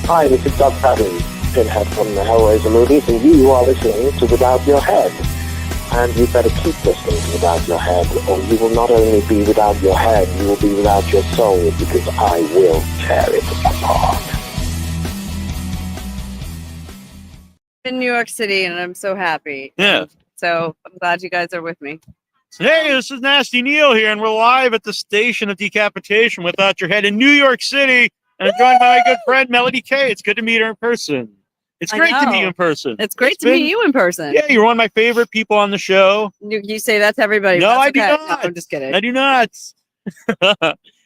Hi, this is Doug Patton, Pinhead from the Hellraiser movies, and you are listening to Without Your Head. And you better keep listening to Without Your Head, or you will not only be without your head, you will be without your soul, because I will tear it apart. In New York City, and I'm so happy. Yeah. So I'm glad you guys are with me. Hey, this is Nasty Neal here, and we're live at the Station of Decapitation Without Your Head in New York City. And I'm joined by my good friend, Melody Kay. It's good to meet her in person. It's great to meet you in person. It's great to meet you in person. Yeah, you're one of my favorite people on the show. You say that to everybody. No, I do not. No, I'm just kidding. I do not.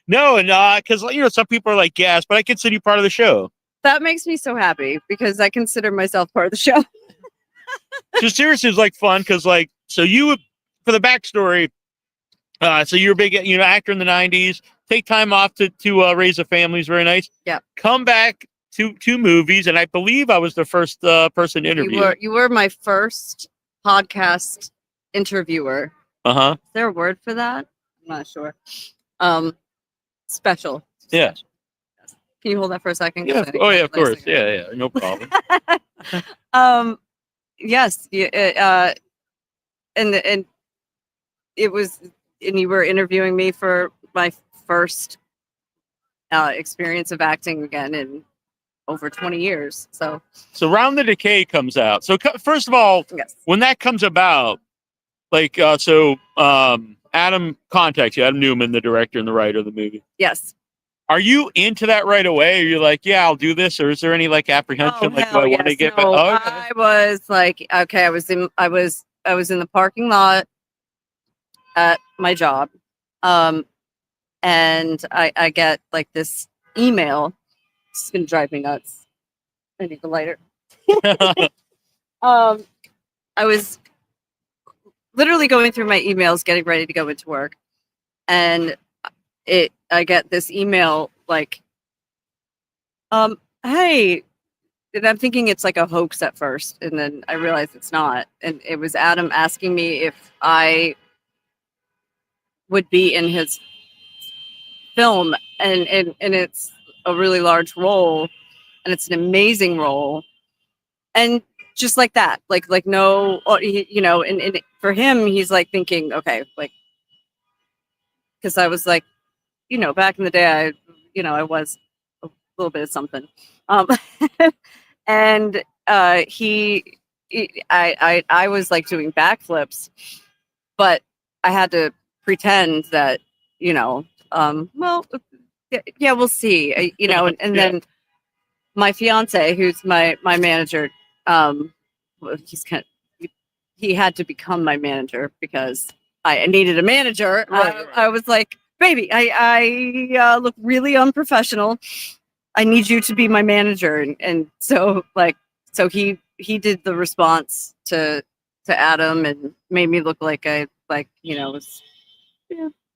No, and because some people are like gas, but I consider you part of the show. That makes me so happy because I consider myself part of the show. So seriously, it's like fun because so you, for the backstory, so you're a big actor in the 90s. Take time off to raise a family is very nice. Yeah. Come back to two movies, and I believe I was the first person interviewed. You were my first podcast interviewer. Uh-huh. Is there a word for that? I'm not sure. Special. Yeah. Can you hold that for a second? Yeah. Oh yeah, of course. Yeah, no problem. Yes. Yeah. And it was, and you were interviewing me for my first experience of acting again in over 20 years. So Round the Decay comes out. So first of all, yes. When that comes about, Adam contacts you, Adam Newman, the director and the writer of the movie. Yes. Are you into that right away? Are you like, yeah, I'll do this, or is there any apprehension? Do I want to get back? Oh, okay. I was like, okay, I was in the parking lot at my job, and I get this email. It's gonna drive me nuts. I need the lighter. I was literally going through my emails, getting ready to go into work, and I get this email hey, and I'm thinking it's like a hoax at first, and then I realized it's not. And it was Adam asking me if I would be in his film, and it's a really large role, and it's an amazing role, and just like that, no, and for him, he's thinking, okay, because I was back in the day, I was a little bit of something, and I was doing backflips, but I had to pretend that, well, yeah, we'll see, and then my fiance, who's my manager, he had to become my manager because I needed a manager. Right. I was like, baby, I look really unprofessional. I need you to be my manager. And so he did the response to Adam and made me look like I was,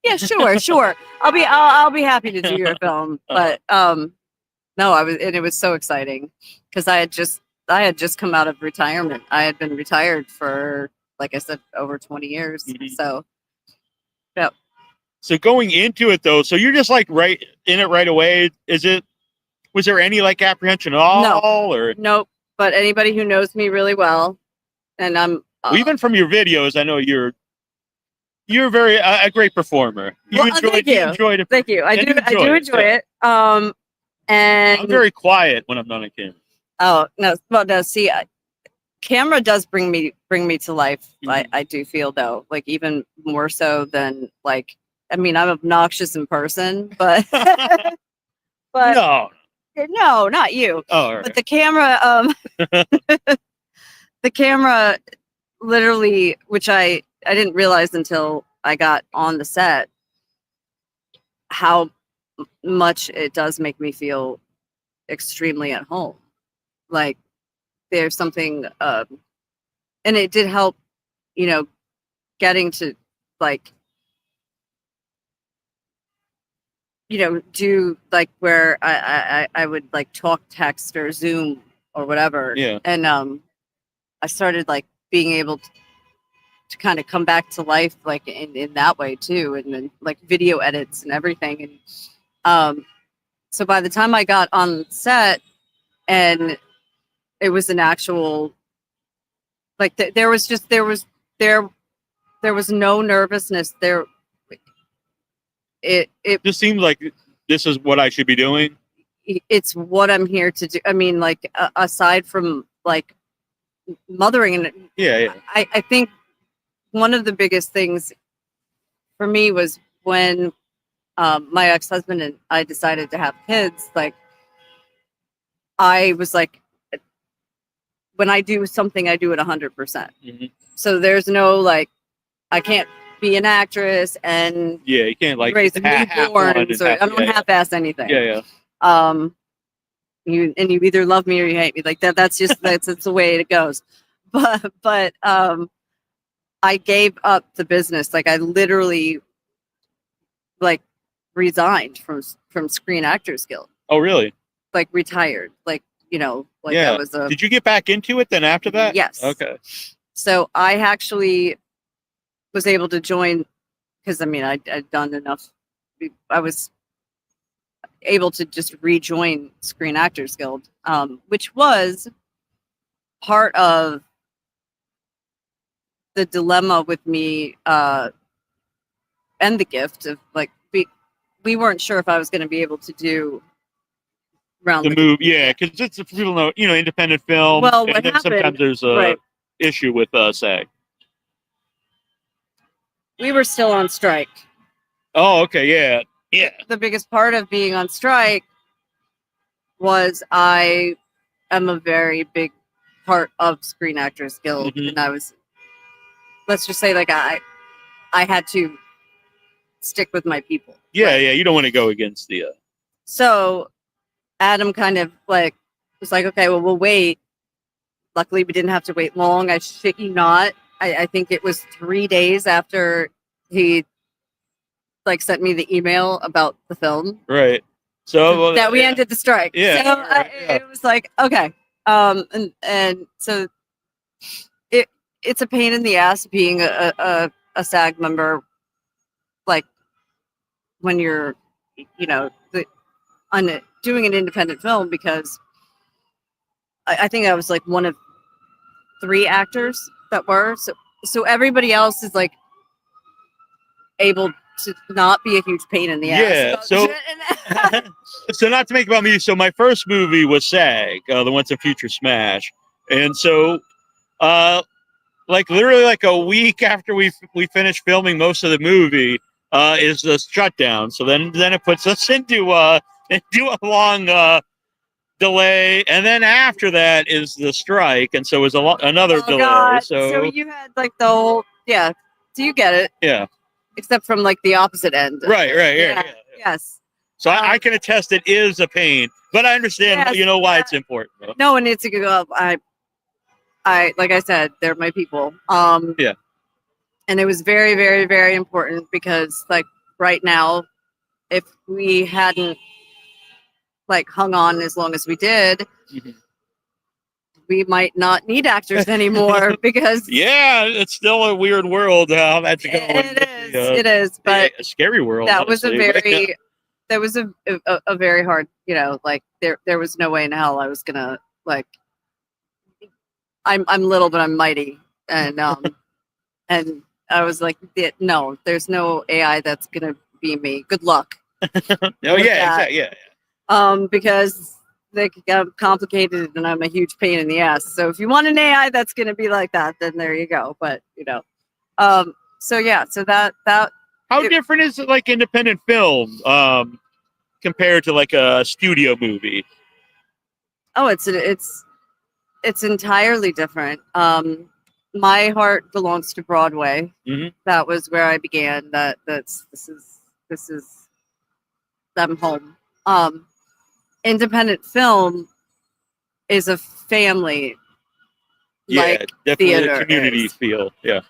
yeah, sure. I'll be happy to do your film. But no, and it was so exciting because I had just come out of retirement. I had been retired for, like I said, over 20 years. Mm-hmm. So, yeah. So going into it though, so you're just right in it right away. Was there any apprehension at all? No, or nope. But anybody who knows me really well, and I'm even from your videos, I know you're very a great performer. You enjoyed it. Thank you. I do enjoy it. And I'm very quiet when I'm not on camera. Oh no! Well, no. See, camera does bring me to life. Mm-hmm. I do feel though, even more so than I'm obnoxious in person, but no, not you. Oh, right. But the camera, literally, which I didn't realize until I got on the set, how much it does make me feel extremely at home. There's something, and it did help, getting to do where I would talk, text, or Zoom or whatever. Yeah. And I started being able to kind of come back to life in that way too, and then video edits and everything. And so by the time I got on set, and it was an actual, like, there was no nervousness there. It just seems like this is what I should be doing. It's what I'm here to do. I mean, like, aside from like mothering, and I think one of the biggest things for me was when my ex-husband and I decided to have kids. Like, I was like, when I do something, I do it 100%. So there's no, like, I can't be an actress and you can't like raise newborns, or I don't half-ass anything. You either love me or you hate me. Like that. That's just that's the way it goes. But I gave up the business. Like, I literally like resigned from Screen Actors Guild. Oh, really? Like, retired. Like, that was a. Did you get back into it then after that? Yes. Okay. So I actually was able to join, because I mean I'd done enough. I was able to just rejoin Screen Actors Guild, which was part of the dilemma with me and the gift of, like, we weren't sure if I was going to be able to do the move. Because it's, if people know, independent film. Well, and then sometimes there's a issue with SAG. We were still on strike. Oh, okay, yeah. The biggest part of being on strike was I am a very big part of Screen Actors Guild, and I was, let's just say, like, I had to stick with my people. Yeah, you don't want to go against the. So Adam kind of like was like, okay, well, we'll wait. Luckily, we didn't have to wait long. I shit you not. I think it was 3 days after he like sent me the email about the film. Right. So that we ended the strike. Yeah. So it was like, okay. And so it's a pain in the ass being a SAG member, like, when you're, doing an independent film, because I think I was like one of 3 actors that were. So everybody else is like able to not be a huge pain in the ass. Yeah. So not to make about me. So my first movie was SAG, the Once and Future Smash, and so like literally like a week after we finished filming most of the movie is the shutdown. So then it puts us into a long delay, and then after that is the strike, and so it was another delay. God. So you had like the whole so you get it. Yeah. Except from like the opposite end. Right. Yeah. Yes. So I can attest it is a pain, but I understand why it's important. Though. No, and it's a good. I like I said, they're my people. Yeah. And it was very, very, very important, because like right now, if we hadn't like hung on as long as we did, we might not need actors anymore, because it's still a weird world how that's going. It is, but a scary world. That honestly. was a very hard, like there was no way in hell I was gonna, like, I'm little but I'm mighty, and and I was like, no, there's no AI that's gonna be me. Good luck. Exactly. Because they got complicated and I'm a huge pain in the ass. So if you want an AI that's going to be like that, then there you go. But so that how different is it, like, independent film compared to like a studio movie? Oh, it's entirely different. My heart belongs to Broadway. That was where I began. This is I'm home. Independent film is a family, like definitely theater a community feel. Yeah.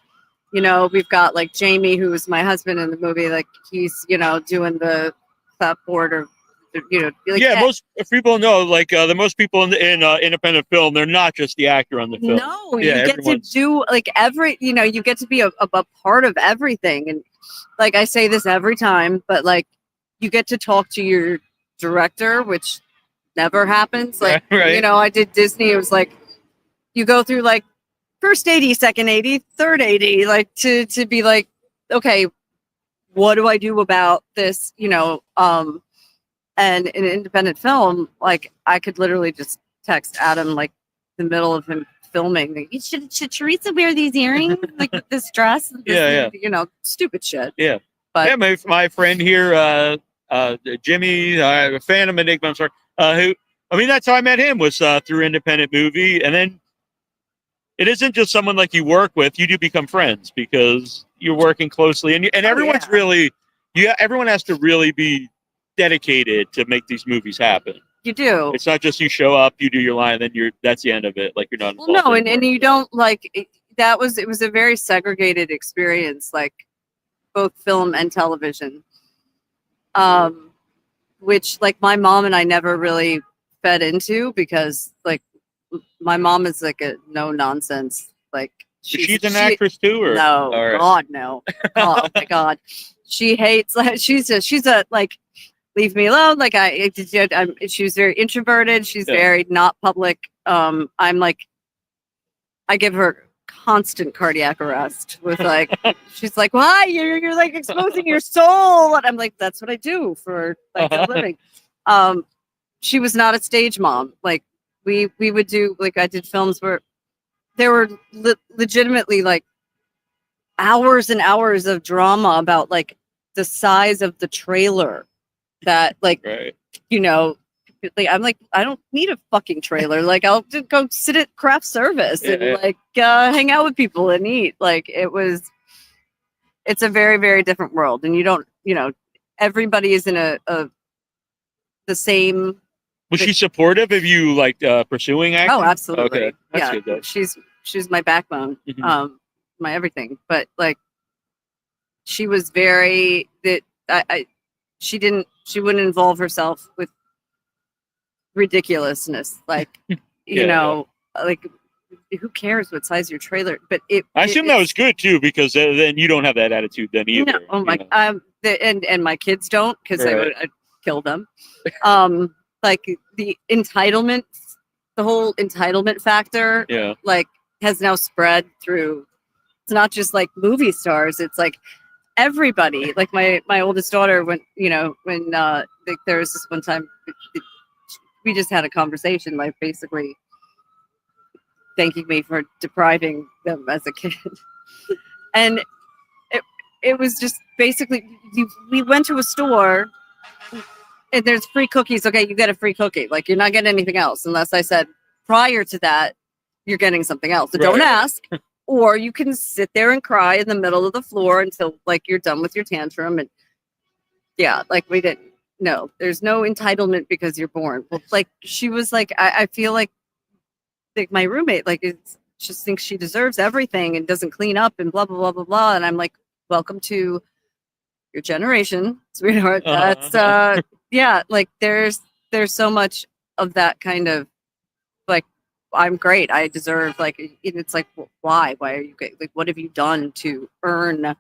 We've got like Jamie, who's my husband in the movie. Like, he's doing the clapboard, or most people know, like the most people in independent film, they're not just the actor on the film. No, you get to do like you get to be a part of everything. And like I say this every time, but like you get to talk to your director, which never happens. Like, Right. you know, I did Disney. It was like, you go through like first AD, second AD, third AD, like to be like, okay, what do I do about this? You know, and in an independent film, like I could literally just text Adam like the middle of him filming. Like, should Teresa wear these earrings like with this dress? This, you know, stupid shit. Yeah. But yeah, my friend here, Jimmy, Phantom Enigma, I'm sorry, who, I mean, that's how I met him, was through independent movie. And then it isn't just someone like you work with, you do become friends because you're working closely, and everyone's really, everyone has to really be dedicated to make these movies happen. You do. It's not just you show up, you do your line, then that's the end of it. Like, you're not involved. Well, no, and you don't like it, it was a very segregated experience, like both film and television. Which like my mom and I never really fed into, because like my mom is like a no nonsense, like she's an actress too, or no, God no. Oh my God, she hates, like she's a like, leave me alone. Like she was very introverted. She's very not public. I'm like, I give her constant cardiac arrest with like, she's like, why? You're like exposing your soul. And I'm like, that's what I do for like a living. She was not a stage mom. Like we would do, like I did films where there were legitimately like hours and hours of drama about like the size of the trailer that like, you know, like, I'm like, I don't need a fucking trailer. Like I'll just go sit at craft service and like hang out with people and eat. Like it's a very, very different world. And you don't, you know, everybody is in the same. Was she supportive of you like pursuing acting? Oh, absolutely. Okay. That's good, though. She's my backbone, my everything. But like, she was very she wouldn't involve herself with ridiculousness. Like, you know, like who cares what size your trailer? But I assume that was good too, because then you don't have that attitude then either. No, oh my, and my kids don't, because I'd kill them. Like the entitlement, the whole entitlement factor, like has now spread through. It's not just like movie stars. It's like everybody. Like my oldest daughter, when like there was this one time, we just had a conversation, like basically thanking me for depriving them as a kid. And it was just basically, we went to a store and there's free cookies. Okay, you get a free cookie. Like, you're not getting anything else unless I said prior to that you're getting something else. So don't ask. Or you can sit there and cry in the middle of the floor until like you're done with your tantrum. And like we didn't. No, there's no entitlement because you're born. Well, like she was like, I feel like my roommate, like just thinks she deserves everything and doesn't clean up and blah blah blah blah blah. And I'm like, welcome to your generation, sweetheart. That's like there's so much of that kind of like, I'm great, I deserve, like it's like, why are you great? Like, what have you done to earn?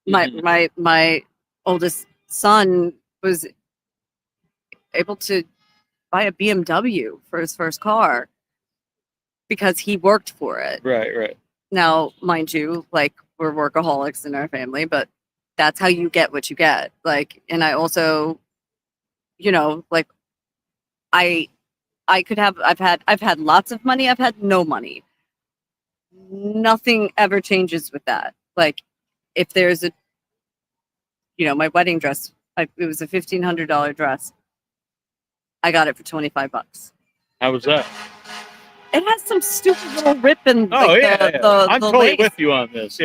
My oldest son was able to buy a BMW for his first car because he worked for it. Right. Now, mind you, like we're workaholics in our family, but that's how you get what you get. Like, and I also, you know, like I could have, I've had lots of money. I've had no money. Nothing ever changes with that. Like if there's a, you know, my wedding dress, it was a $1,500 dress. I got it for $25. How was that? It has some stupid little rip in. Oh, like, I'm the totally lace. with you on this.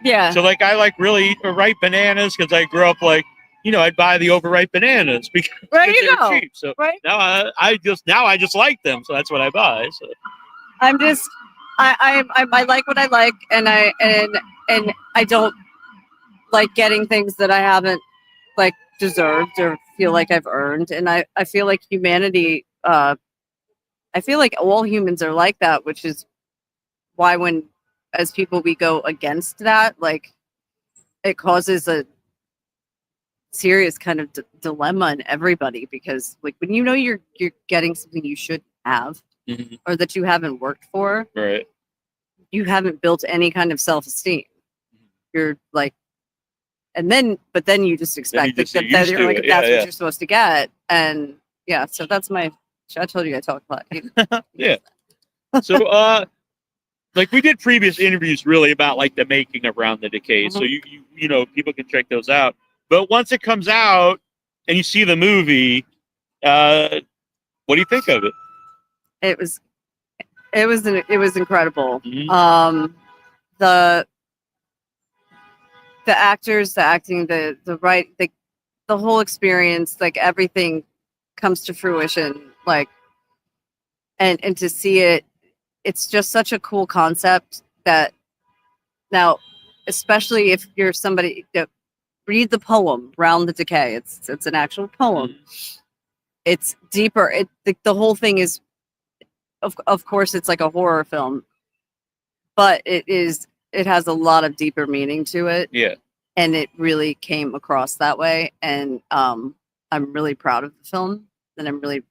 Yeah. So like, I like really eat ripe bananas because I grew up like, you know, I'd buy the overripe bananas because there you go. Cheap. So now I just like them, so that's what I buy. So I'm just, I like what I like, and I don't like getting things that I haven't like deserved or feel like I've earned. And I feel like humanity, I feel like all humans are like that, which is why when as people we go against that, like it causes a serious kind of dilemma in everybody, because like when you know you're getting something you should have or that you haven't worked for, right? You haven't built any kind of self-esteem. You're like, but then you just expect that's what you're supposed to get, and yeah. So that's my. I told you I talk a lot. Yeah. So like we did previous interviews really about like the making of Round the Decay. So you know, people can check those out. But once it comes out and you see the movie, what do you think of it? It was incredible. The actors, the acting, the whole experience, like everything comes to fruition. Like, and to see it, it's just such a cool concept that now, especially if you're somebody that read the poem Round the Decay, it's an actual poem. It's deeper. The whole thing is, of course, it's like a horror film, but it has a lot of deeper meaning to it. Yeah. And it really came across that way. And I'm really proud of the film, and I'm really,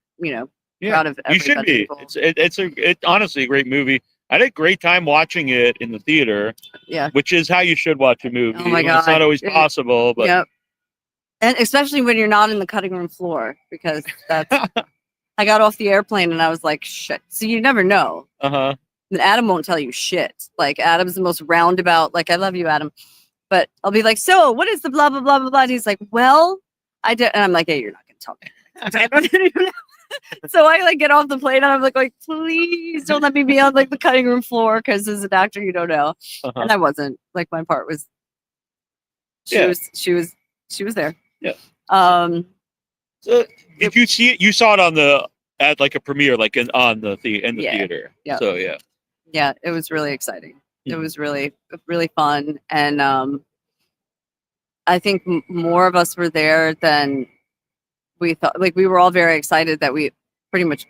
proud of everybody. You should be. Involved. It's honestly a great movie. I had a great time watching it in the theater. Yeah. Which is how you should watch a movie. Oh my God. It's not always possible, but yep. And especially when you're not in the cutting room floor, because that's I got off the airplane and I was like, shit. So you never know. Uh-huh. And Adam won't tell you shit. Like, Adam's the most roundabout. Like, I love you, Adam. But I'll be like, so what is the blah, blah, blah, blah, blah? And he's like, well, I did. And I'm like, hey, you're not going to tell me. I don't even know. So I like get off the plane and I'm like, please don't let me be on like the cutting room floor, because as an actor you don't know. And I wasn't. Like, my part was she was there. Yeah. So did you see it? You saw it at like a premiere, like in the theater. Yeah. So yeah. Yeah, it was really exciting. It was really, really fun, and I think more of us were there than we thought. Like, we were all very excited that we pretty much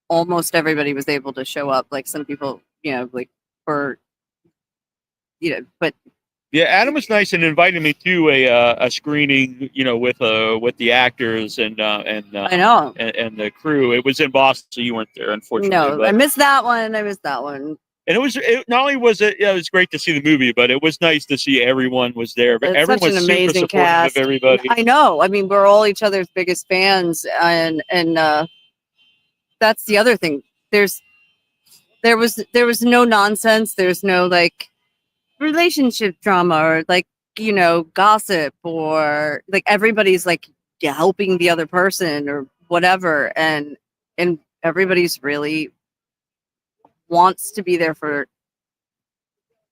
almost everybody was able to show up. Like, some people, like were, but yeah, Adam was nice and invited me to a screening, with the actors and I know and the crew. It was in Boston, so you weren't there, unfortunately. No, but I missed that one. And not only was it was great to see the movie, but it was nice to see everyone was there. But everyone was super supportive cast of everybody. I know. I mean, we're all each other's biggest fans, and that's the other thing. There was no nonsense. There's no like relationship drama or like gossip, or like everybody's like helping the other person or whatever, and everybody's really wants to be there for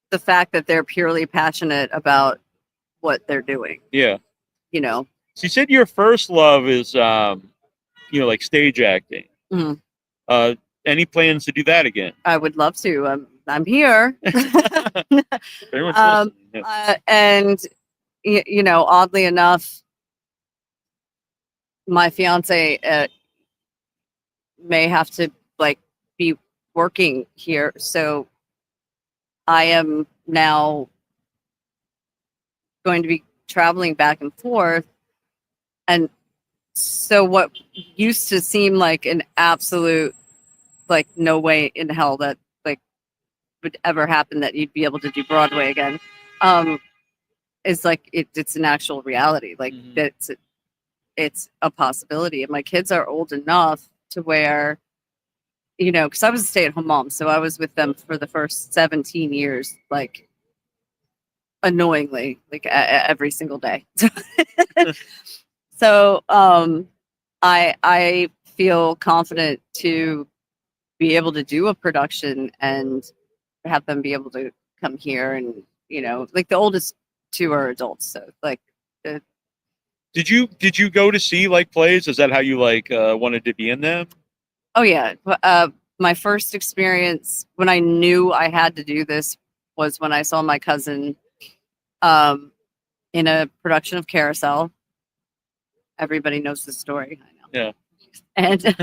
the fact that they're purely passionate about what they're doing. Yeah. So you said your first love is like stage acting. Any plans to do that again? I would love to. I'm here. Everyone's and oddly enough, my fiance may have to like be working here, so I am now going to be traveling back and forth, and so what used to seem like an absolute like no way in hell that like would ever happen that you'd be able to do Broadway again is like it's an actual reality. Like it's a possibility, and my kids are old enough to where because I was a stay-at-home mom, so I was with them for the first 17 years, like annoyingly, like every single day. So I feel confident to be able to do a production and have them be able to come here, and like the oldest two are adults, so like. Did you go to see like plays? Is that how you like wanted to be in them? Oh yeah. My first experience when I knew I had to do this was when I saw my cousin in a production of Carousel. Everybody knows the story. I know. Yeah. And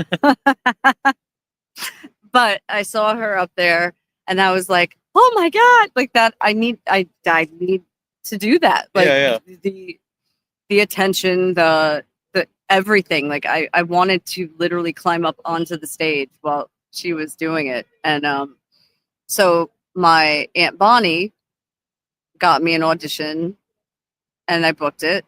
but I saw her up there and I was like, oh my God, like that. I need to do that. Like the the attention, the everything. Like I wanted to literally climb up onto the stage while she was doing it. And so my Aunt Bonnie got me an audition and I booked it.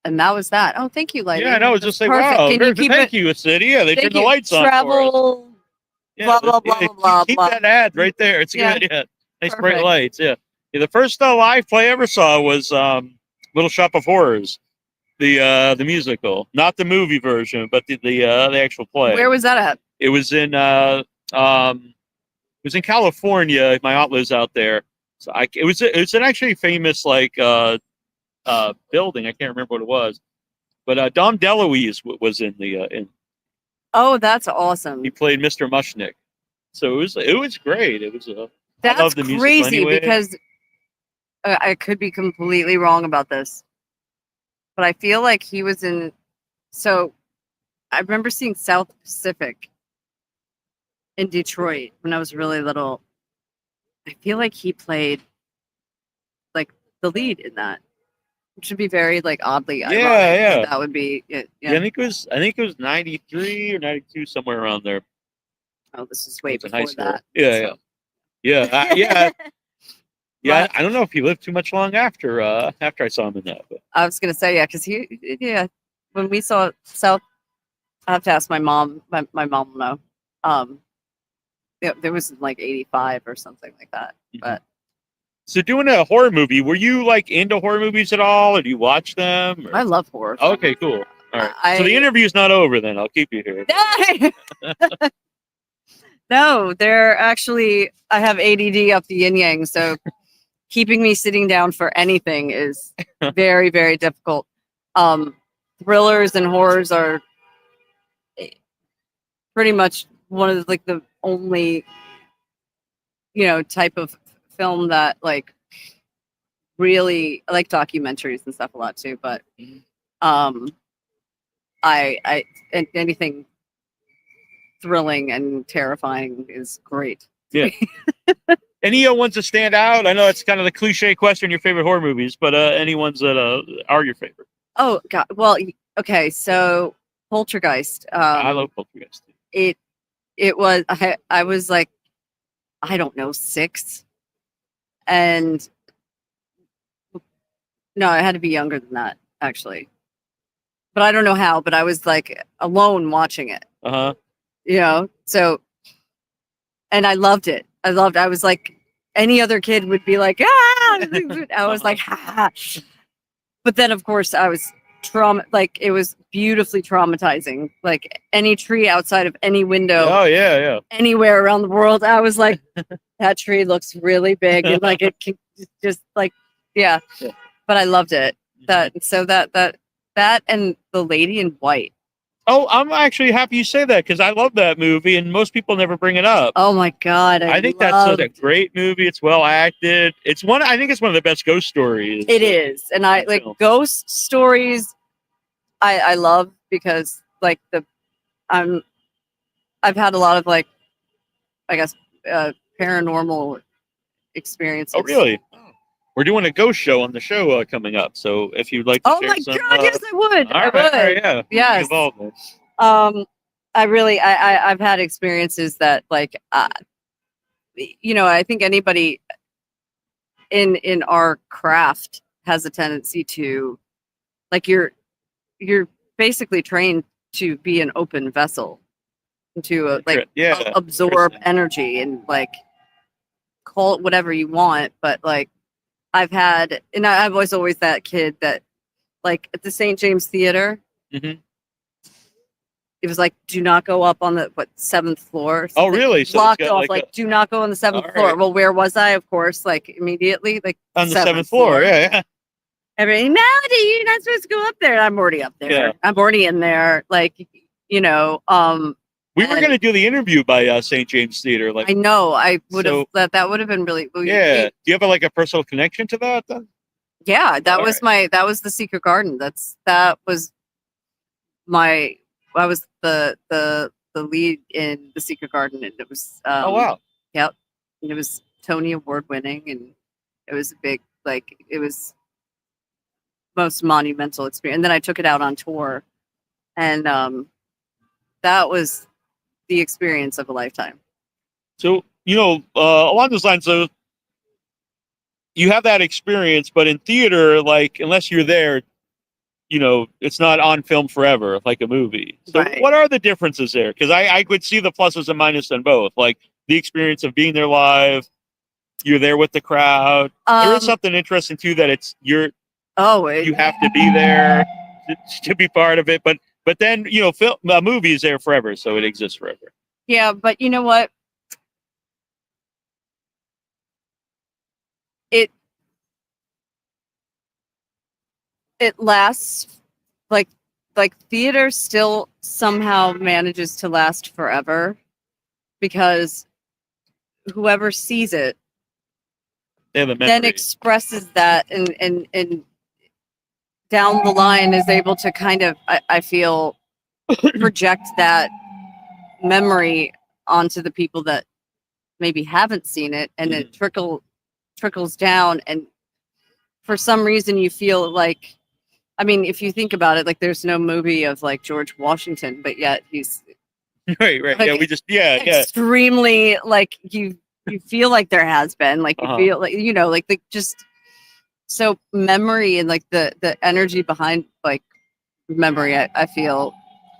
And that was that. Oh, thank you, lighting. Yeah, I know. I was just like, perfect. wow. Can you keep Thank it? you, City. Yeah, they turned the lights on for us. Travel. Yeah, Blah blah blah blah keep blah. that ad right there. It's Yeah. good. Yeah, nice Perfect. bright lights. Yeah. The first live play I ever saw was Little Shop of Horrors, the musical, not the movie version, but the actual play. Where was that at? It was in California. My aunt lives out there, so it's an actually famous building. I can't remember what it was, but Dom DeLuise was in the Oh, that's awesome. he played Mr. Mushnick, so it was great. It was that's I love the musical crazy anyway. Because I could be completely wrong about this, but I feel like he was in. So I remember seeing South Pacific in Detroit when I was really little. I feel like he played like the lead in that, which would be very like oddly ironic. Yeah. That would be. Yeah. I think it was 93 or 92, somewhere around there. Oh, this is way in high before school. that. Yeah. Yeah. I don't know if he lived too much long after I saw him in that. But. I was gonna say because when we saw South, I have to ask my mom. My mom will know. There was like 85 or something like that. But so doing a horror movie, were you like into horror movies at all, or do you watch them? Or? I love horror. Okay, cool. All right. So the interview's not over then. I'll keep you here. No, they're actually. I have ADD up the yin yang, so keeping me sitting down for anything is very, very difficult. Thrillers and horrors are pretty much one of the only type of film that like really. I like documentaries and stuff a lot too, but I anything thrilling and terrifying is great. Yeah. Any ones that stand out? I know it's kind of the cliche question, your favorite horror movies, but any ones that are your favorite? Oh God! Well, okay. So Poltergeist. I love Poltergeist. It was. I was like, I don't know, 6, and no, I had to be younger than that actually. But I don't know how. But I was like alone watching it. So, and I loved it. I was like, any other kid would be like, ah! I was like, ha. But then, of course, I was it was beautifully traumatizing. Like any tree outside of any window. Oh, yeah. Anywhere around the world. I was like, that tree looks really big. And like, it can just like, yeah. But I loved it. That and The Lady in White. Oh, I'm actually happy you say that because I love that movie and most people never bring it up. Oh my God. I think that's a great movie. It's well acted. I think it's one of the best ghost stories. It is. And I like ghost stories. I love because like I've had a lot of like, I guess, paranormal experiences. Oh, really? We're doing a ghost show on the show coming up, so if you'd like to share my some... God, yes, I would. All right, yeah. Yes. I've had experiences that, like, I think anybody in our craft has a tendency to, like, you're basically trained to be an open vessel, to absorb energy and like call it whatever you want, but like. I was always that kid that, like, at the St. James Theater, it was like, do not go up on the 7th floor. Oh, really? So blocked off, like, do not go on the 7th floor. Right. Well, where was I? Of course, like, immediately, like, on the 7th floor. Yeah. Everybody, Melody, you're not supposed to go up there. I'm already up there. Yeah. I'm already in there. Like, we were going to do the interview by St. James Theater. Like, I know. I would have. That would have been really. Yeah. Do you have a personal connection to that? Then? Yeah, that was that was the Secret Garden. I was the lead in the Secret Garden, and it was. Oh wow. Yep. And it was Tony Award winning, and it was a big it was most monumental experience. And then I took it out on tour, and that was the experience of a lifetime. So, along those lines, though, you have that experience, but in theater, like, unless you're there, it's not on film forever, like a movie. So Right. What are the differences there? Because I could see the pluses and minuses on both. Like the experience of being there live, you're there with the crowd. There is something interesting too that you have to be there to be part of it. But then a movie is there forever, so it exists forever. Yeah, but you know what? It lasts, like theater still somehow manages to last forever, because whoever sees it then expresses that, and down the line is able to kind of, I feel, project that memory onto the people that maybe haven't seen it, and it trickles down, and for some reason you feel like, I mean, if you think about it, like there's no movie of like George Washington, but yet he's right. Like, Yeah, extremely like you feel like there has been, like you feel like like just so memory, and like the energy behind like memory, I feel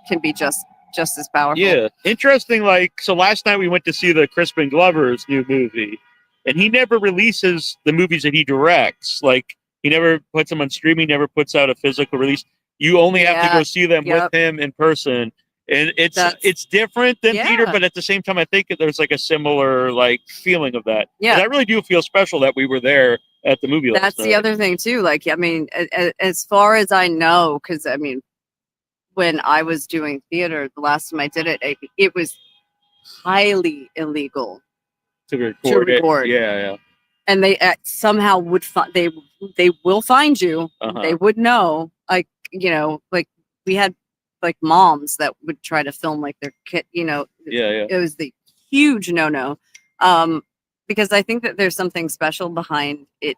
can be just as powerful. Yeah, interesting. Like, so last night we went to see the Crispin Glover's new movie, and he never releases the movies that he directs. Like, he never puts them on streaming, never puts out a physical release. You only have to go see them with him in person. And it's different than theater, but at the same time, I think there's like a similar like feeling of that. Yeah, I really do feel special that we were there at the movie. That's the other thing too. Like, I mean, as far as I know, because I mean, when I was doing theater, the last time I did it, it was highly illegal to record it. Yeah. And they somehow would they will find you. They would know, like like we had like moms that would try to film like their kid. It was the huge no. Because I think that there's something special behind it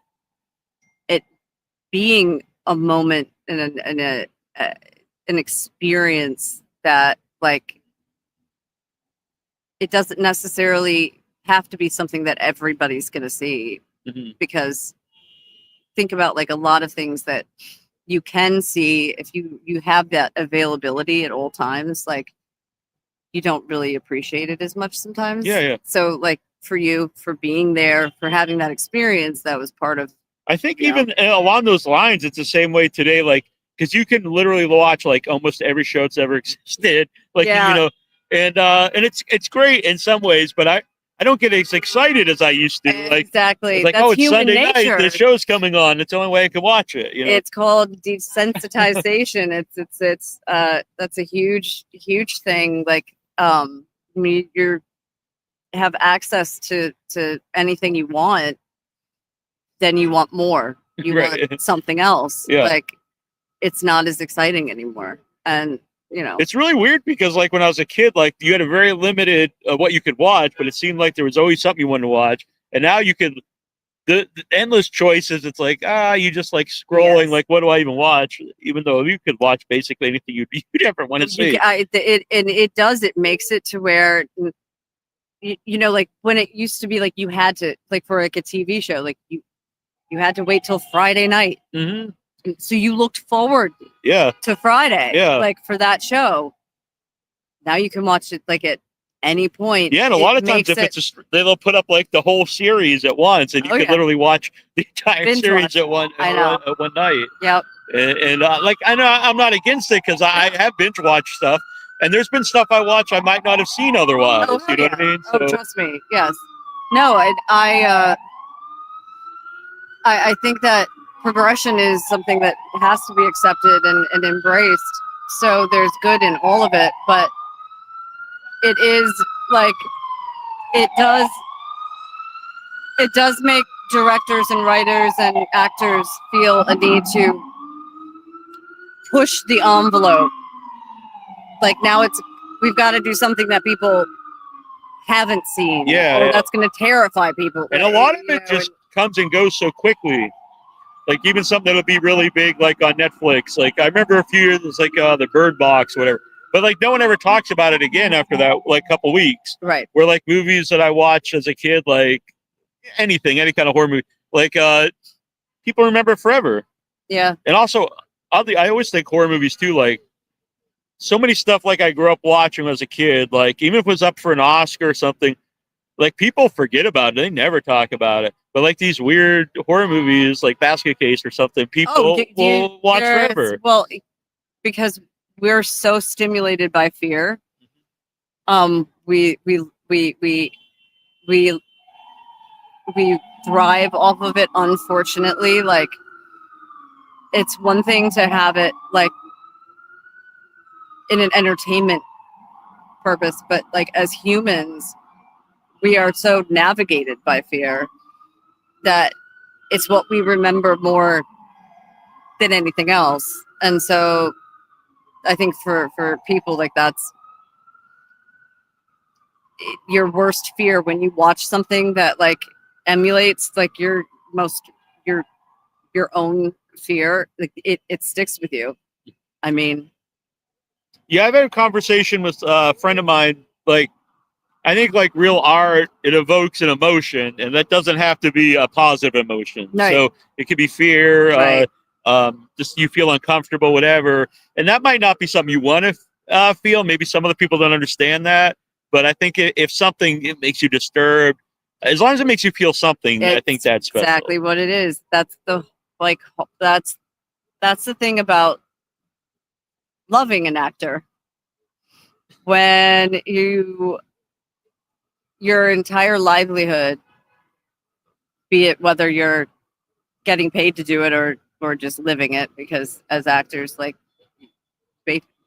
being a moment and an experience that like it doesn't necessarily have to be something that everybody's going to see, because think about like a lot of things that you can see if you have that availability at all times, like you don't really appreciate it as much sometimes. Yeah. So like for you, for being there, for having that experience, that was part of, I think even along those lines, it's the same way today, like, because you can literally watch like almost every show that's ever existed, like, and it's great in some ways, but I don't get as excited as I used to. Like, exactly. Like, it's Sunday night, the show's coming on. It's the only way I can watch it. It's called desensitization. it's that's a huge thing. Like, when you have access to anything you want, then you want more. You want something else. Yeah. Like, it's not as exciting anymore. And it's really weird because like when I was a kid, like you had a very limited what you could watch, but it seemed like there was always something you wanted to watch. And now you could the endless choices. It's like you just like scrolling. Like, what do I even watch? Even though you could watch basically anything you'd ever want to see. It makes it to where like when it used to be like you had to, like for like a TV show, like you had to wait till Friday night. Mm-hmm. So you looked forward to Friday, like for that show. Now you can watch it like at any point. Yeah, and a lot of times if they'll put up like the whole series at once, and you can literally watch the entire series at one night. Yep. And like I know I'm not against it because I have binge watched stuff, and there's been stuff I watch I might not have seen otherwise. You know what I mean? So, trust me. Yes. No, I think that progression is something that has to be accepted and embraced. So there's good in all of it, but it is like it does make directors and writers and actors feel a need to push the envelope. Like now we've got to do something that people haven't seen. Or that's going to terrify people. And a lot of it just comes and goes so quickly. Like even something that'll be really big, like on Netflix. Like I remember a few years, it's like the Bird Box, whatever. But like no one ever talks about it again after that, like couple weeks. Right. Where like movies that I watched as a kid, like anything, any kind of horror movie, like people remember forever. Yeah. And also, oddly, I always think horror movies too, like so many stuff like I grew up watching as a kid, like even if it was up for an Oscar or something, like people forget about it. They never talk about it. But like these weird horror movies like Basket Case or something, people will watch forever. Well, because we're so stimulated by fear. We thrive off of it, unfortunately. Like it's one thing to have it like in an entertainment purpose, but like as humans, we are so navigated by fear that it's what we remember more than anything else. And so I think for people, like that's your worst fear when you watch something that like emulates like your own fear, like it sticks with you. I mean, yeah, I've had a conversation with a friend of mine, like I think like real art, it evokes an emotion, and that doesn't have to be a positive emotion. Right. So it could be fear, right. Just you feel uncomfortable, whatever. And that might not be something you want to feel. Maybe some other people don't understand that. But I think if something it makes you disturbed, as long as it makes you feel something, I think that's special. Exactly what it is. That's the that's the thing about loving an actor. When your entire livelihood, be it whether you're getting paid to do it or just living it, because as actors, like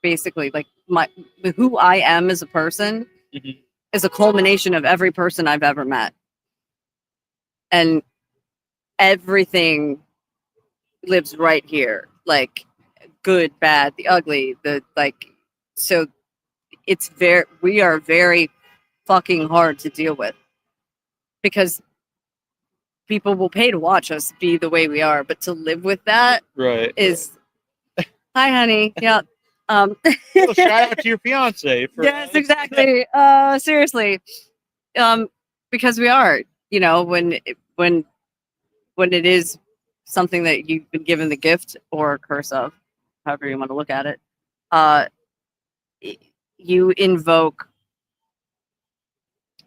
basically like who I am as a person mm-hmm. is a culmination of every person I've ever met, and everything lives right here, like good, bad, the ugly, the like. So we are very fucking hard to deal with because people will pay to watch us be the way we are, but to live with that is hi honey. Yeah. Well, shout out to your fiance for yes, exactly. Seriously. Because we are, you know, when it is something that you've been given the gift or curse of, however you want to look at it, you invoke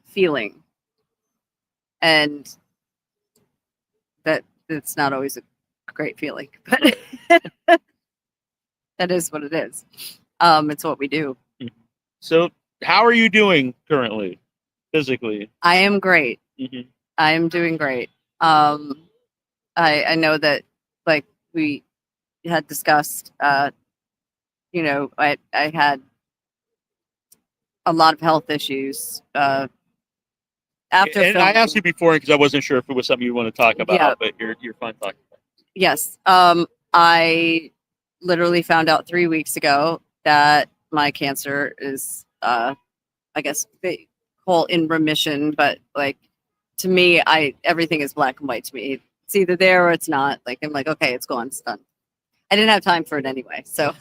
feeling, and it's not always a great feeling, but that is what it is. It's what we do. So how are you doing currently physically? I am great. Mm-hmm. I am doing great. I know that like we had discussed, you know, I had a lot of health issues after and filming. I asked you before because I wasn't sure if it was something you want to talk about, but you're fine talking about it. Yes. I literally found out 3 weeks ago that my cancer is I guess they call in remission, but like to me, everything is black and white to me. It's either there or it's not. Like I'm like, okay, it's gone, it's done. I didn't have time for it anyway, so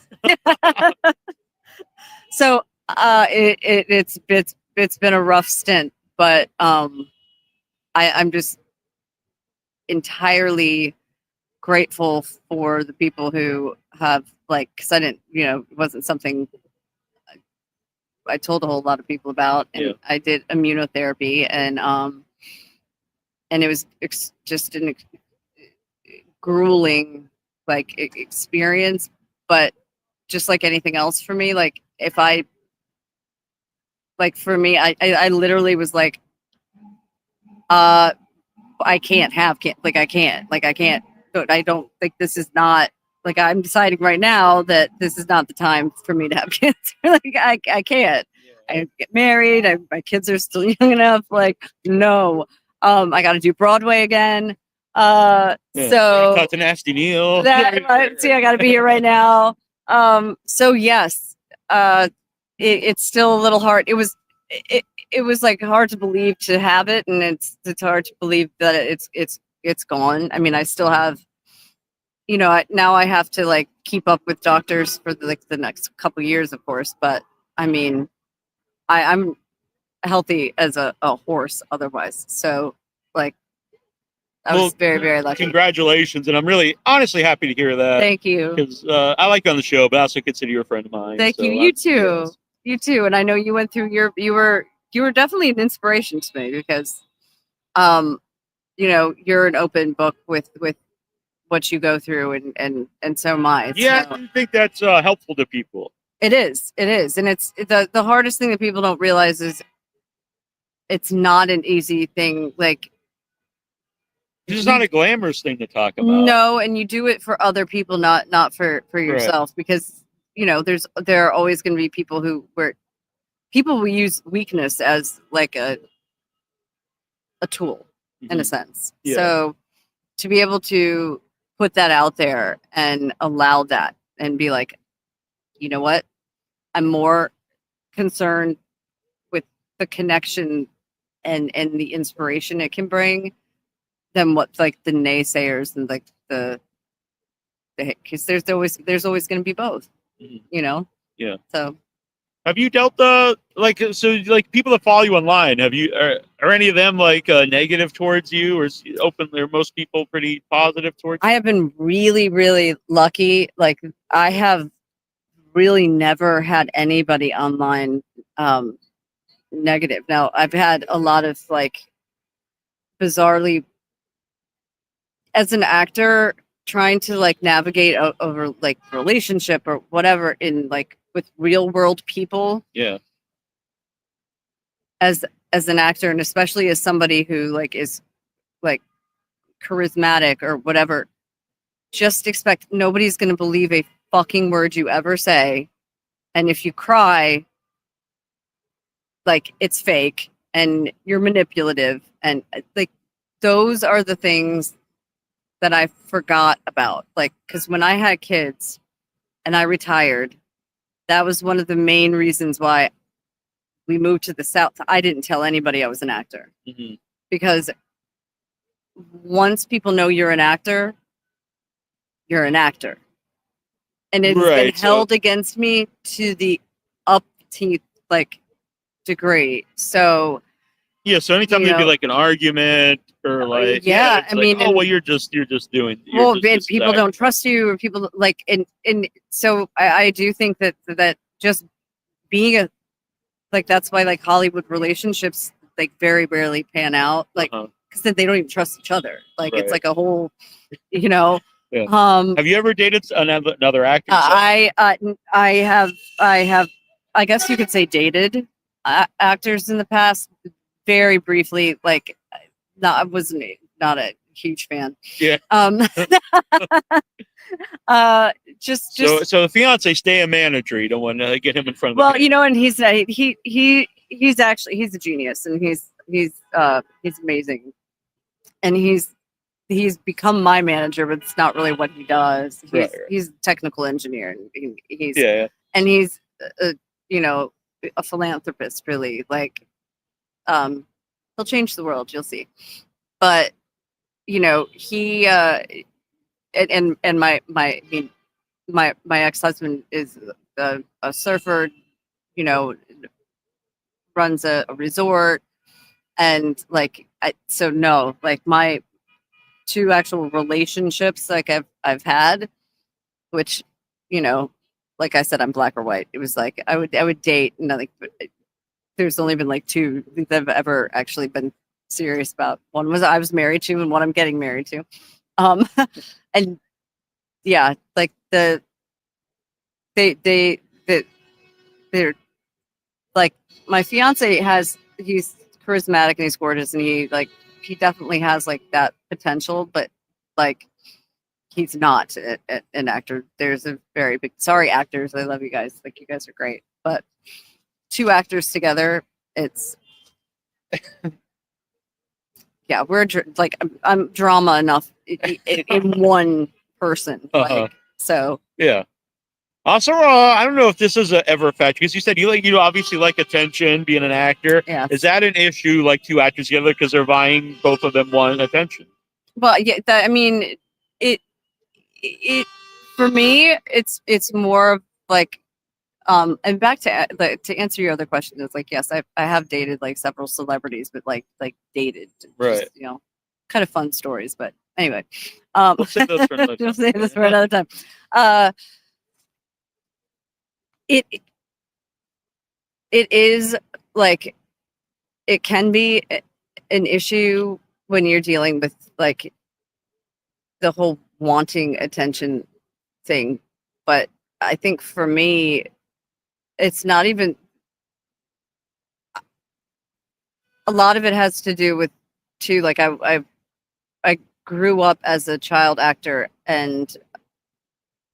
so it's been a rough stint, but I'm just entirely grateful for the people who have like, because I didn't, you know, it wasn't something I told a whole lot of people about, and I did immunotherapy, and it was just an grueling like experience, but just like anything else for me, like if I like for me, I literally was like, I can't I don't think this is not like I'm deciding right now that this is not the time for me to have cancer. Like I can't. I get married. My kids are still young enough. Like no, I got to do Broadway again. So talk to Nasty Neal. See, I got to be here right now. So yes, it's still a little hard. It was like hard to believe to have it, and it's hard to believe that it's gone. I mean, I still have now I have to like keep up with doctors for the next couple years, of course. But I mean, I'm healthy as a horse otherwise. So like, I was very, very lucky. Congratulations. And I'm really honestly happy to hear that. Thank you. Because I like you on the show, but I also consider you a friend of mine. Thank you. You too. Yes. You too. And I know you went through you were definitely an inspiration to me because, you're an open book with what you go through and so am I. Yeah, I think that's helpful to people. It is. And it's the hardest thing that people don't realize is it's not an easy thing. Like, this is not a glamorous thing to talk about. No, and you do it for other people, not for yourself, right. Because there are always going to be people where people will use weakness as like a tool in a sense. Yeah. So to be able to put that out there and allow that and be like, you know what, I'm more concerned with the connection and the inspiration it can bring than what like the naysayers and like the because there's always going to be both, Yeah. So have you dealt people that follow you online, are any of them like negative towards you, or are most people pretty positive towards you? I have been really, really lucky. Like, I have really never had anybody online negative. Now, I've had a lot of like bizarrely, as an actor, trying to like navigate over like relationship or whatever in like with real world people. Yeah. As an actor, and especially as somebody who like is like charismatic or whatever, just expect nobody's going to believe a fucking word you ever say. And if you cry, like, it's fake and you're manipulative. And like, those are the things that I forgot about. Like, because when I had kids and I retired, that was one of the main reasons why we moved to the South. I didn't tell anybody I was an actor. Mm-hmm. Because once people know you're an actor, you're an actor. And it's been held against me to the up-teeth, like, degree. So... Yeah, so anytime there'd be like an argument or like... Yeah, I mean... Oh, well, you're just doing... people don't trust you, or people, like... And so I do think that just being a... Like, that's why, like, Hollywood relationships, like, very rarely pan out. Like, because then they don't even trust each other. Like, it's like a whole, Yeah. Have you ever dated another actor? I have, I guess you could say, dated actors in the past, very briefly. Like, I wasn't not a huge fan. Yeah. Just so the fiance, stay a manager. You don't want to get him in front of. Well, and he's a genius, and he's amazing, and he's become my manager, but it's not really what he does. He's a technical engineer, and he's and he's a philanthropist, really. Like, he'll change the world, you'll see. But he and my ex-husband is a surfer, runs a resort, and like my two actual relationships like I've had, which like I said, I'm black or white. It was like I would date, and like there's only been like two that I've ever actually been serious about. One was I was married to, and one I'm getting married to. And yeah, like they're like, my fiance he's charismatic and he's gorgeous, and he definitely has like that potential, but like he's not an actor. There's a very big, sorry actors, I love you guys, like you guys are great, but two actors together, it's yeah, we're like I'm drama enough in one person. Like, so yeah. Also, I don't know if this is ever a factor, because you said you obviously like attention, being an actor. Yeah. Is that an issue, like two actors together, because they're vying, both of them want attention? Well, yeah, I mean, it it for me, it's more of like, and back to answer your other question, is like, yes, I have dated like several celebrities, but like dated, Right. just, kind of fun stories. But anyway, We'll save those for another time. we'll save this for another time. It is like, it can be an issue when you're dealing with like the whole wanting attention thing, but I think for me, it's not even, a lot of it has to do with too, like I grew up as a child actor, and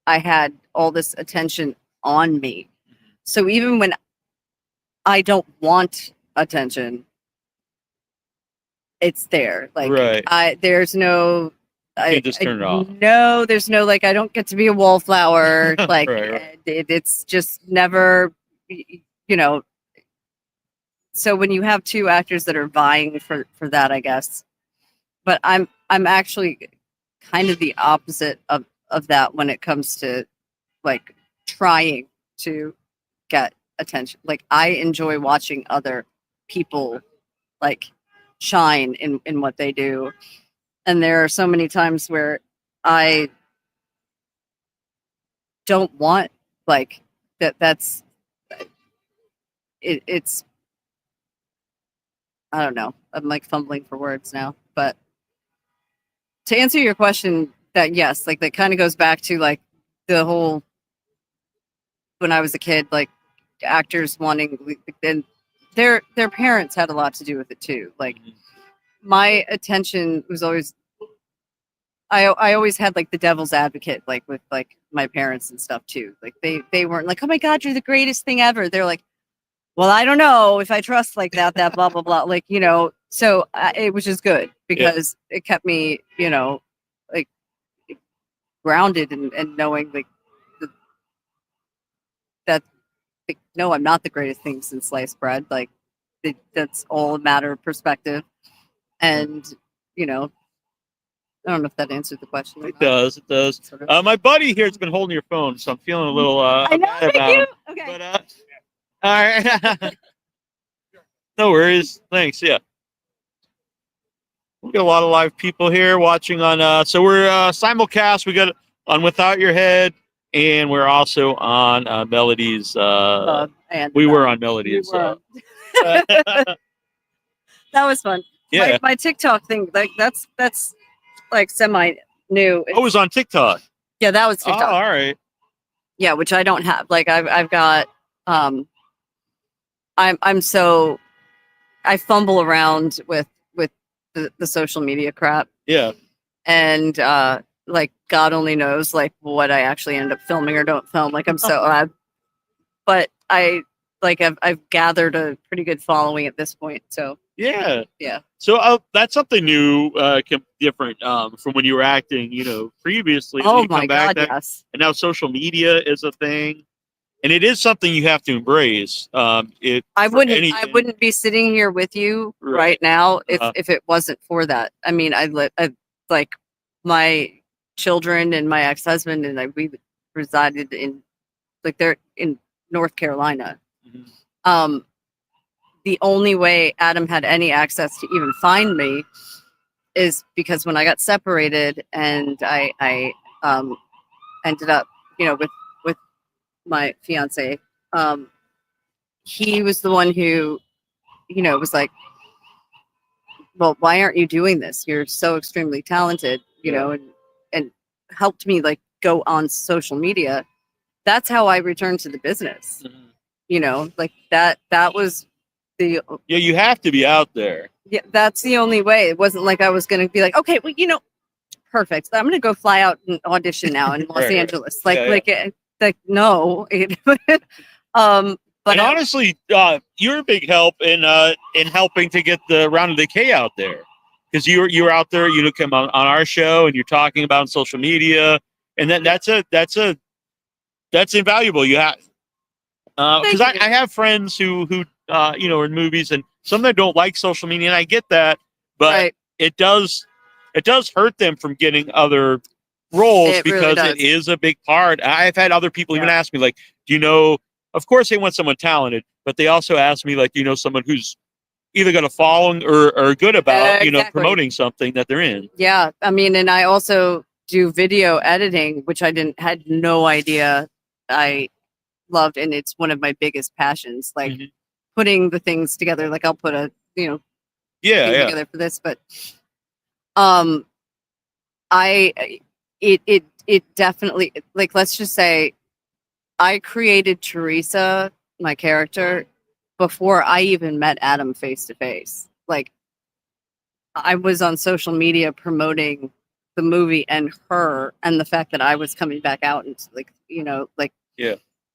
I had all this attention on me. So even when I don't want attention, it's there. Like, right. There's no, You can't just turn it off. No, there's no, like, I don't get to be a wallflower. Like, Right. It's just never, so when you have two actors that are vying for that, I guess, but I'm actually kind of the opposite of that when it comes to like trying to get attention. Like, I enjoy watching other people like shine in what they do. And there are so many times where I don't want like that's it's I don't know. I'm like fumbling for words now. But to answer your question, that yes, like that kind of goes back to like the whole, when I was a kid, like actors wanting, and their parents had a lot to do with it too. Like, my attention was always, I always had like the devil's advocate, like with like my parents and stuff too. Like they weren't like, oh my God, you're the greatest thing ever. They're like, well, I don't know if I trust like that blah, blah, blah. Like, so it was just good because it kept me, like grounded and knowing like that, like, no, I'm not the greatest thing since sliced bread. Like, that's all a matter of perspective. And, I don't know if that answered the question. It does. It does. Sort of. My buddy here has been holding your phone, so I'm feeling a little I know, bad about you. him. Okay. But all right. No worries. Thanks. Yeah. We got a lot of live people here watching on. So we're simulcast. We got on Without Your Head, and we're also on Melody's. We were on Melody's. That was fun. Yeah. My TikTok thing, like that's like semi new. I was on TikTok. Yeah, that was TikTok. Oh, all right. Yeah, which I don't have. Like I've got I'm so, I fumble around with the social media crap. Yeah. And like God only knows like what I actually end up filming or don't film. Like I'm so but I've gathered a pretty good following at this point. So yeah. So that's something new, different from when you were acting, previously. Oh my God, yes. And now social media is a thing, and it is something you have to embrace. I wouldn't be sitting here with you right now if it wasn't for that. I mean, I like my children and my ex-husband and we resided in, like, they're in North Carolina. Mm-hmm. The only way Adam had any access to even find me is because when I got separated and I ended up, with my fiance, he was the one who, was like, well, why aren't you doing this? You're so extremely talented, and helped me like go on social media. That's how I returned to the business. Mm-hmm. Like that was the, you have to be out there. Yeah, that's the only way. It wasn't like I was going to be like, okay, well, perfect. I'm going to go fly out and audition now in Los Angeles. Right. Like no. But honestly, you're a big help in helping to get the Round of the Kay out there, because you were out there. You come on our show and you're talking about on social media, and then that's invaluable. You have because I have friends who are in movies, and some that don't like social media, and I get that, but it does hurt them from getting other roles It really because does. it is a big part. I've had other people even ask me, like, do you know, of course they want someone talented, but they also ask me, like, do you know someone who's either got a following or good about, promoting something that they're in. Yeah. I mean, and I also do video editing, which had no idea I loved. And it's one of my biggest passions, like putting the things together. Like I'll put a, thing together for this, but, it definitely, like, let's just say I created Teresa, my character, before I even met Adam face to face. Like, I was on social media promoting the movie and her, and the fact that I was coming back out and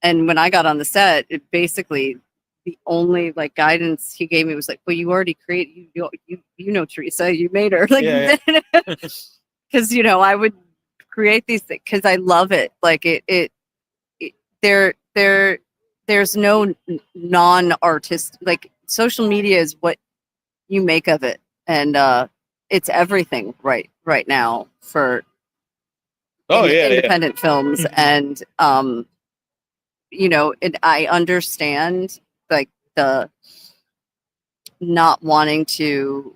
and when I got on the set, it basically, the only like guidance he gave me was like, well, you already created, you know Teresa, you made her, like, because I would create these things because I love it. Like there's no non-artist, like social media is what you make of it, and it's everything right now for independent films. And and I understand, like, the not wanting to,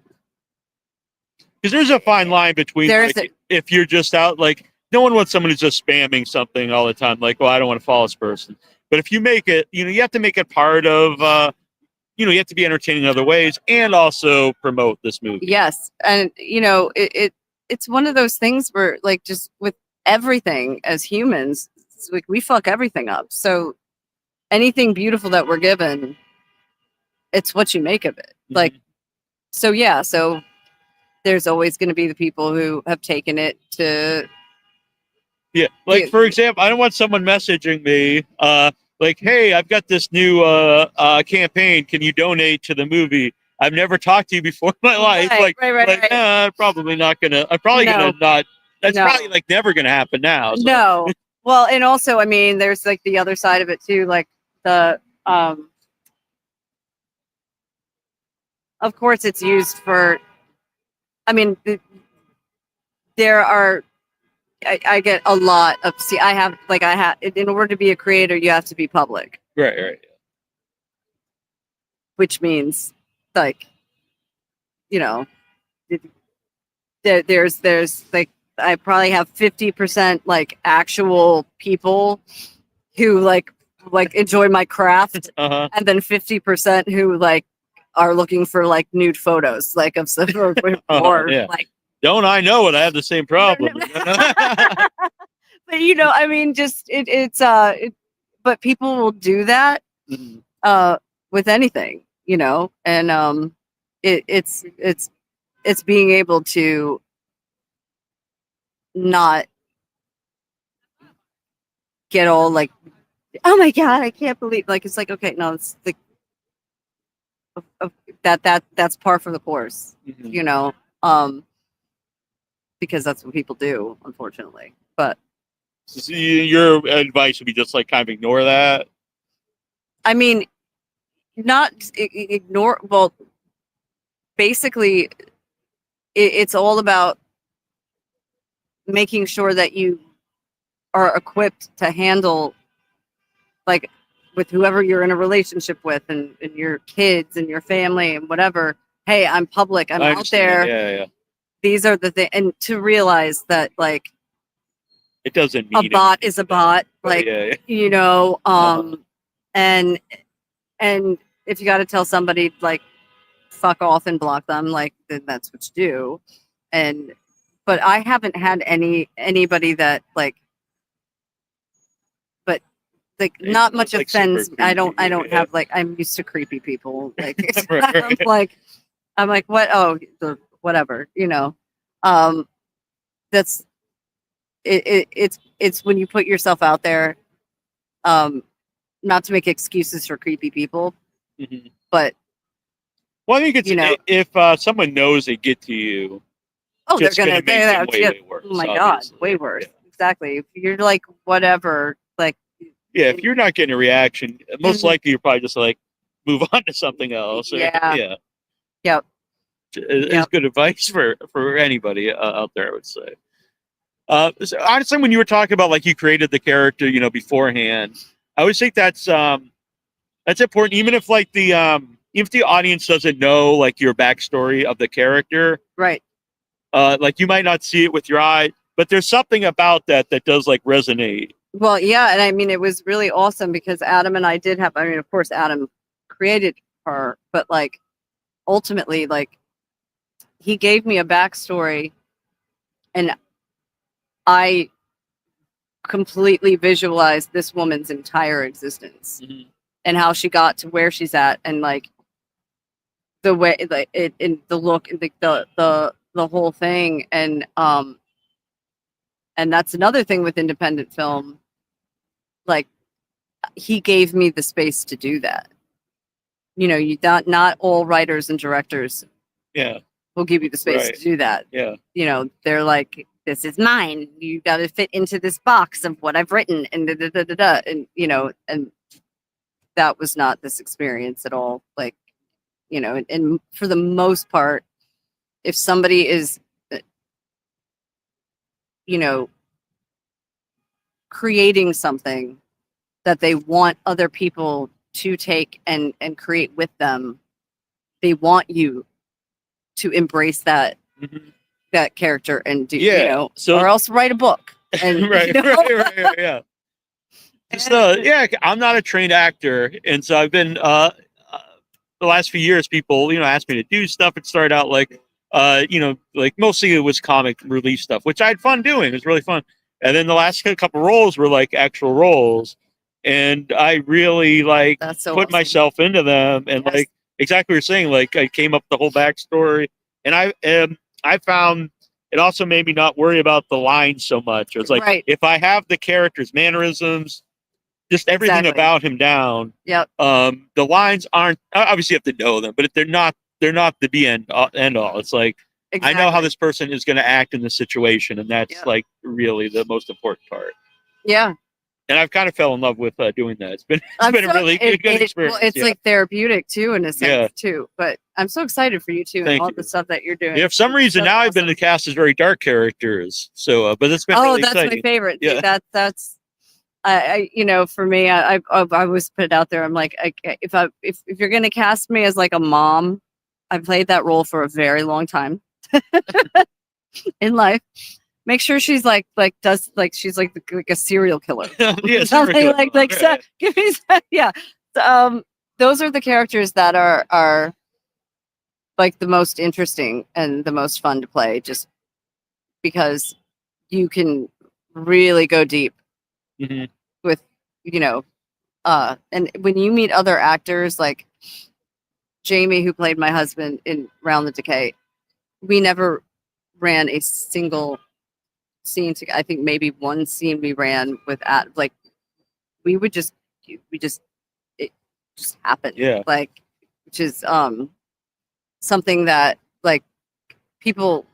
because there's a fine line between, like, if you're just out, like, no one wants someone who's just spamming something all the time, like, well, I don't want to follow this person. But if you make it, you have to make it part of, you have to be entertaining in other ways and also promote this movie. Yes. And, it's one of those things where, like, just with everything as humans, it's like we fuck everything up. So anything beautiful that we're given, it's what you make of it. Like, so there's always going to be the people who have taken it to. Yeah. Like, for example, I don't want someone messaging me, like, hey, I've got this new campaign. Can you donate to the movie? I've never talked to you before in my life. I'm probably not gonna. I'm probably gonna not. That's probably like never gonna happen now. So. No. Well, and also, I mean, there's like the other side of it too. Like the, of course, it's used for. I mean, there are. I get a lot of. See, I have. In order to be a creator, you have to be public. Right. Which means, like, there's like, I probably have 50% like actual people who like enjoy my craft, and then 50% who like are looking for like nude photos, like of some or like. Don't I know it? I have the same problem. But I mean, just but people will do that with anything, and it's being able to not get all like, oh my God, I can't believe, like, it's like, okay, no, it's like that's par for the course, because that's what people do, unfortunately. But so your advice would be just like kind of ignore that. I mean, not ignore. Well, basically, it's all about making sure that you are equipped to handle, like, with whoever you're in a relationship with, and your kids and your family and whatever. Hey, I'm public. I'm out there. Yeah. These are the things, and to realize that, like, it doesn't mean a bot is a bot, like, and if you got to tell somebody, like, fuck off and block them, like, then that's what you do. But I haven't had anybody that, like, but like, not much like offense. I don't have, like, I'm used to creepy people. Like, I'm like, what? Oh, whatever, that's it's when you put yourself out there, not to make excuses for creepy people, but well, I think it's, if someone knows they get to you, they're gonna make them way worse. Oh my God, way worse. Yeah. Exactly. If you're like, whatever, like, if you're not getting a reaction, most likely you're probably just like, move on to something else. Yep. It's good advice for anybody out there, I would say. So honestly, when you were talking about like you created the character, beforehand, I always think that's important, even if like even if the audience doesn't know like your backstory of the character, Right. like you might not see it with your eye, but there's something about that does like resonate. Well, yeah, and I mean, it was really awesome because Adam and I did have. I mean, of course, Adam created her, but like ultimately, like he gave me a backstory, and I completely visualized this woman's entire existence Mm-hmm. and how she got to where she's at, and like the way, like it, and the look, and the whole thing, and that's another thing with independent film. Like he gave me the space to do that. You not all writers and directors will give you the space to do that. Yeah. They're like, this is mine. You got to fit into this box of what I've written, and da, da, da, da, da. And and that was not this experience at all. Like, and for the most part, if somebody is, creating something that they want other people to take and create with them, they want you to embrace that that character and do, or else write a book. And right, yeah. I'm not a trained actor, and so I've been the last few years, people asked me to do stuff. It started out like like mostly it was comic relief stuff, which I had fun doing. It was really fun. And then the last couple roles were like actual roles, and I really like That's so put awesome. myself into them, and Yes. like exactly what you're saying. Like I came up with the whole backstory, and I found it also made me not worry about the lines so much. It was like Right. if I have the character's mannerisms, just everything Exactly. about him down. Yep. The lines aren't obviously you have to know them, but if they're not the end all. It's like I know how Exactly. this person is going to act in this situation, and that's like really the most important part. Yeah. And I've kind of fell in love with doing that. It's been a really good experience. Well, it's like therapeutic too, in a sense too. But I'm so excited for you too, and all the stuff that you're doing. Yeah, for some reason now I've been cast as very dark characters. So, but it's been really that's exciting. My favorite. Yeah. That's I for me, I always put it out there. I'm like, if you're gonna cast me as like a mom, I played that role for a very long time in life. Make sure she's like she's like a serial killer. Yeah, something like give me yeah. Those are the characters that are like the most interesting and the most fun to play, just because you can really go deep with and when you meet other actors like Jamie, who played my husband in Round the Decay, we never ran a single scene together. I think maybe one scene we ran with like it just happened. Yeah. Like, which is something that like people,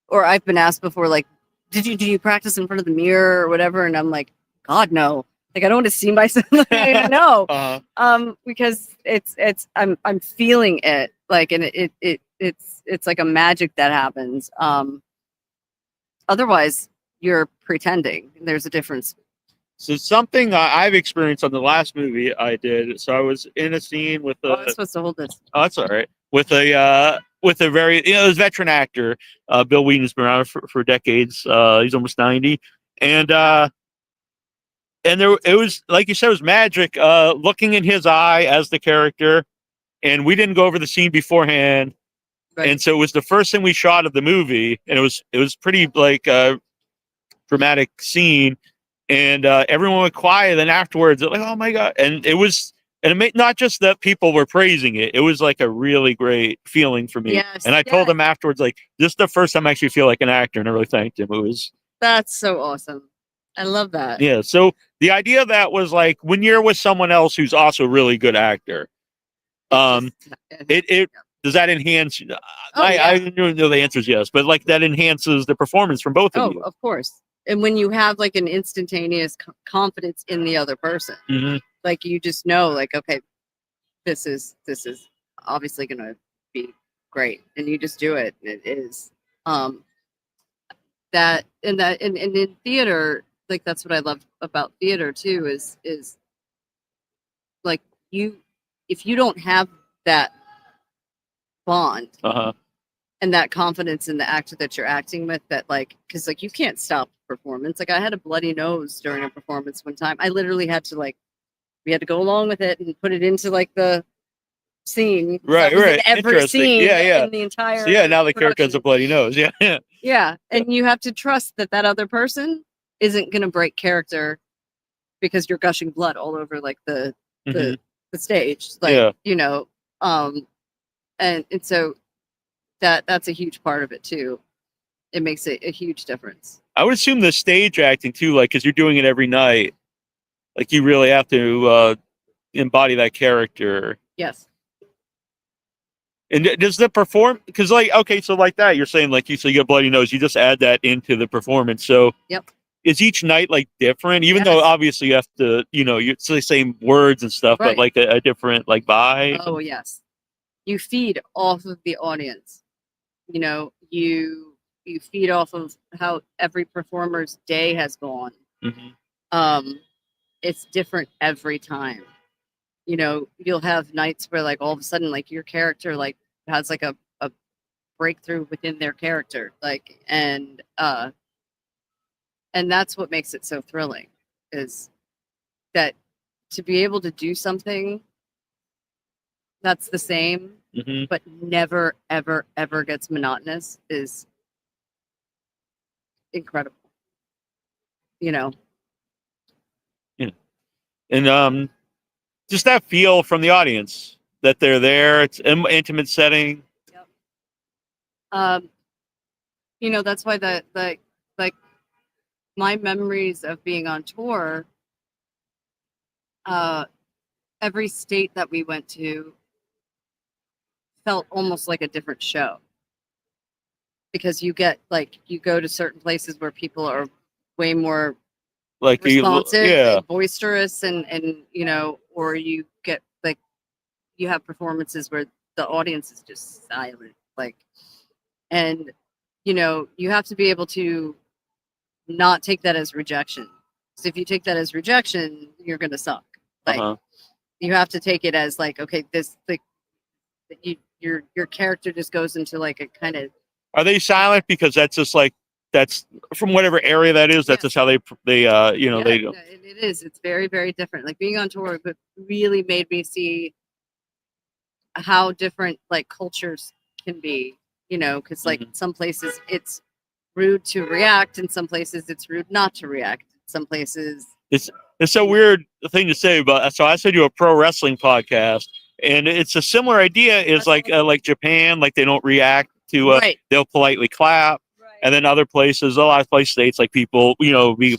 or I've been asked before, like, do you practice in front of the mirror or whatever? And I'm like, God, no. Like, I don't want to see myself. No. Because I'm feeling it, like, and it's like a magic that happens. Otherwise you're pretending. There's a difference. So something I've experienced on the last movie I did. So I was in a scene with I'm supposed to hold this. Oh, that's all right. With a very this veteran actor, Bill Wheaton's been around for decades. He's almost 90, and there it was like you said, it was magic. Looking in his eye as the character, and we didn't go over the scene beforehand, and so it was the first thing we shot of the movie, and it was pretty like dramatic scene. And everyone went quiet. Then afterwards, they're like, "Oh my god!" And it was, and it made not just that people were praising it. It was like a really great feeling for me. Yes, and I told them afterwards, like, "This is the first time I actually feel like an actor," and I really thanked him. That's so awesome. I love that. Yeah. So the idea of that was like when you're with someone else who's also a really good actor, it does that enhance? I know the answer is yes, but like that enhances the performance from both of you. Of course. And when you have like an instantaneous confidence in the other person, like you just know, like, okay, this is obviously going to be great, and you just do it. And it is. and in theater, like that's what I love about theater too, is like if you don't have that bond and that confidence in the actor that you're acting with, that like, because like you can't stop performance. Like I had a bloody nose during a performance one time. I literally had to we had to go along with it and put it into like the scene. Right. In every scene Yeah. in the entire so yeah, now the character has a production. bloody nose. Yeah. Yeah. And you have to trust that other person isn't going to break character because you're gushing blood all over like the stage. Like, and so that's a huge part of it too. It makes it a huge difference. I would assume the stage acting too, like, because you're doing it every night, like you really have to embody that character. Yes. And does the because like, okay, so like that, you're saying like you get a bloody nose, you just add that into the performance. So yep. Is each night like different, even though obviously you have to, it's the same words and stuff, but like a different like vibe? Oh yes. You feed off of the audience. You feed off of how every performer's day has gone. It's different every time. You'll have nights where like all of a sudden like your character like has like a breakthrough within their character, like and that's what makes it so thrilling, is that to be able to do something that's the same but never ever ever gets monotonous is incredible. Yeah. And just that feel from the audience that they're there. It's an intimate setting. Yep. That's why like my memories of being on tour, every state that we went to felt almost like a different show, because you go to certain places where people are way more like responsive and boisterous, and or you get like you have performances where the audience is just silent, like, and you have to be able to not take that as rejection. So if you take that as rejection, you're gonna suck. Like you have to take it as like, okay, this like your character just goes into like a kind of. Are they silent because that's just like that's from whatever area that is? That's just how they they do. It is. It's very very different. Like being on tour, but really made me see how different like cultures can be. Because like some places it's rude to react, and some places it's rude not to react. Some places it's a weird thing to say, but so I said you a pro wrestling podcast, and it's a similar idea. Is like Japan, like they don't react to they'll politely clap. And then other places, a lot of places, states like people, be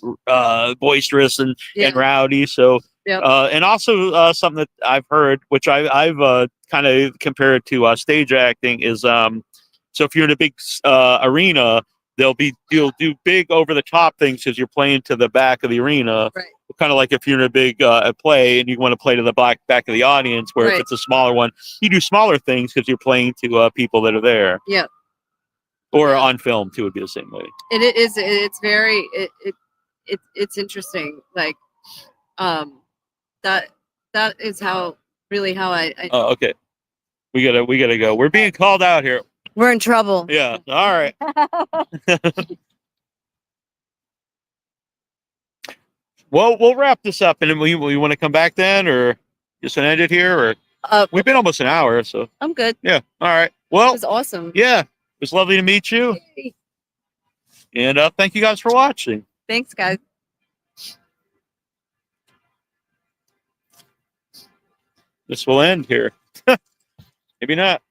boisterous and rowdy. So, and also something that I've heard, which I've kind of compared to stage acting, is so if you're in a big arena, you'll do big over the top things because you're playing to the back of the arena. Right. Kind of like if you're in a big play and you want to play to the back of the audience, where if it's a smaller one, you do smaller things because you're playing to people that are there. Yeah. Or on film too would be the same way. It is. It's very. It's interesting. Like, that is how I. Oh, okay. We gotta go. We're being called out here. We're in trouble. Yeah. All right. Well, we'll wrap this up, and then we want to come back then, or just end it here, or we've been almost an hour, so I'm good. Yeah. All right. Well, it was awesome. Yeah, it was lovely to meet you. Yay. And thank you guys for watching. Thanks, guys. This will end here. Maybe not.